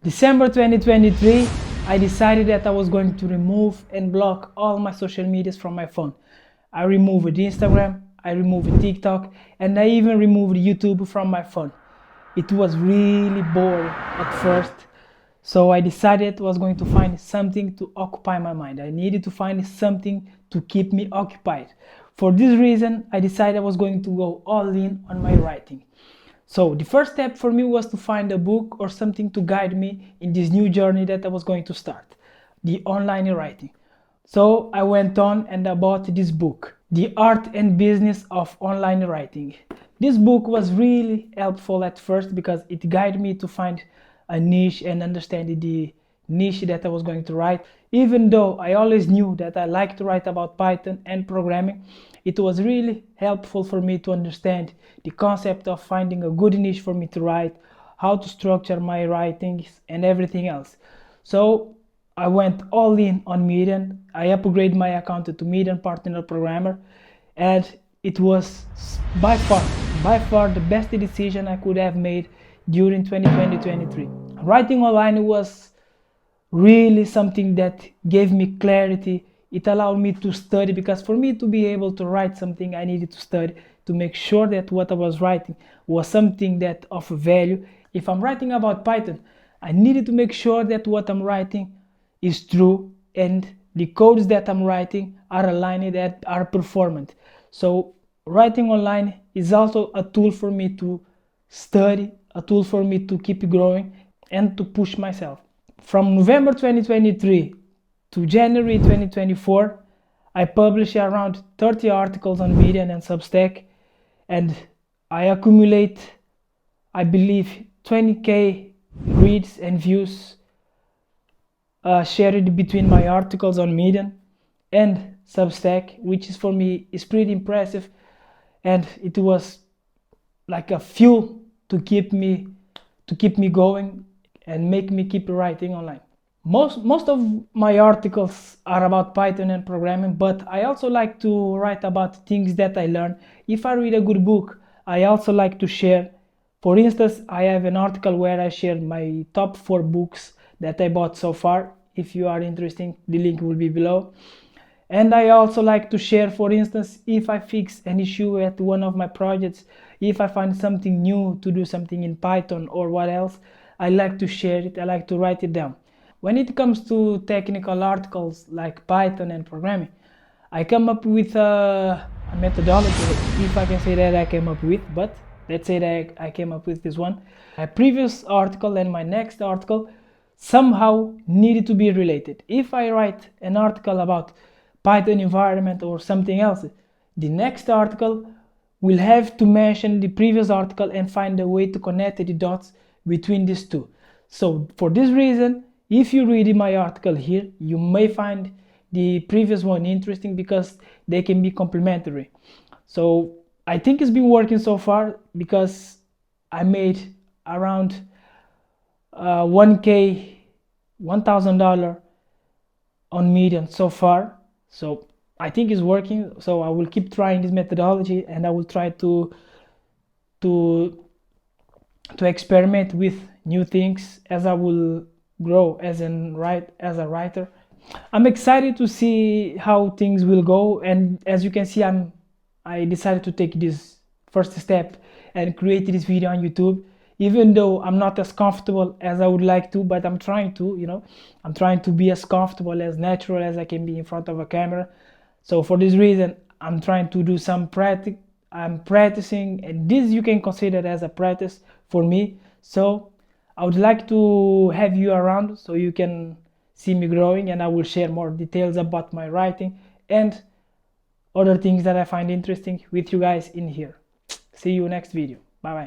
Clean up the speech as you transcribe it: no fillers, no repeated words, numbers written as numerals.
December 2023, I decided that I was going to remove and block all my social medias from my phone. I removed Instagram, I removed TikTok, and I even removed YouTube from my phone. It was really boring at first, so I decided I was going to find something to occupy my mind. I needed to find something to keep me occupied. For this reason, I decided I was going to go all in on my writing. So the first step for me was to find a book or something to guide me in this new journey that I was going to start, the online writing. So I went on and I bought this book, The Art and Business of Online Writing. This book was really helpful at first because it guided me to find a niche and understand the niche that I was going to write. Even though I always knew that I liked to write about Python and programming, it was really helpful for me to understand the concept of finding a good niche for me to write, how to structure my writings and everything else. So I went all in on Medium. I upgraded my account to Medium Partner Programmer, and it was by far the best decision I could have made during 2020-23. Writing online was really something that gave me clarity. It allowed me to study, because for me to be able to write something, I needed to study to make sure that what I was writing was something that of value. If I'm writing about Python, I needed to make sure that what I'm writing is true and the codes that I'm writing are aligned, that are performant. So writing online is also a tool for me to study, a tool for me to keep growing and to push myself. From November 2023 to January 2024, I published around 30 articles on Medium and Substack, and I accumulate, I believe, 20k reads and views shared between my articles on Medium and Substack, which is for me is pretty impressive, and it was like a fuel to keep me going and make me keep writing online. Most of my articles are about Python and programming, but I also like to write about things that I learn. If I read a good book, I also like to share. For instance, I have an article where I share my top 4 books that I bought so far. If you are interested, the link will be below. And I also like to share, for instance, if I fix an issue at one of my projects, if I find something new to do something in Python or what else, I like to share it, I like to write it down. When it comes to technical articles like Python and programming, I come up with a methodology, if I can say that I came up with, but let's say that I came up with this one. My previous article and my next article somehow needed to be related. If I write an article about Python environment or something else, the next article will have to mention the previous article and find a way to connect the dots between these two. So for this reason, if you read my article here, you may find the previous one interesting because they can be complementary. So I think it's been working so far, because I made around $1,000 on Medium so far. So I think it's working. So I will keep trying this methodology, and I will try to experiment with new things as I will grow as a writer. I'm excited to see how things will go, and as you can see, I decided to take this first step and create this video on YouTube, even though I'm not as comfortable as I would like to, but I'm trying to, I'm trying to be as comfortable, as natural as I can be in front of a camera. So for this reason, I'm trying to do some practice. I'm practicing, and this you can consider as a practice for me. So I would like to have you around so you can see me growing, and I will share more details about my writing and other things that I find interesting with you guys in here. See you next video.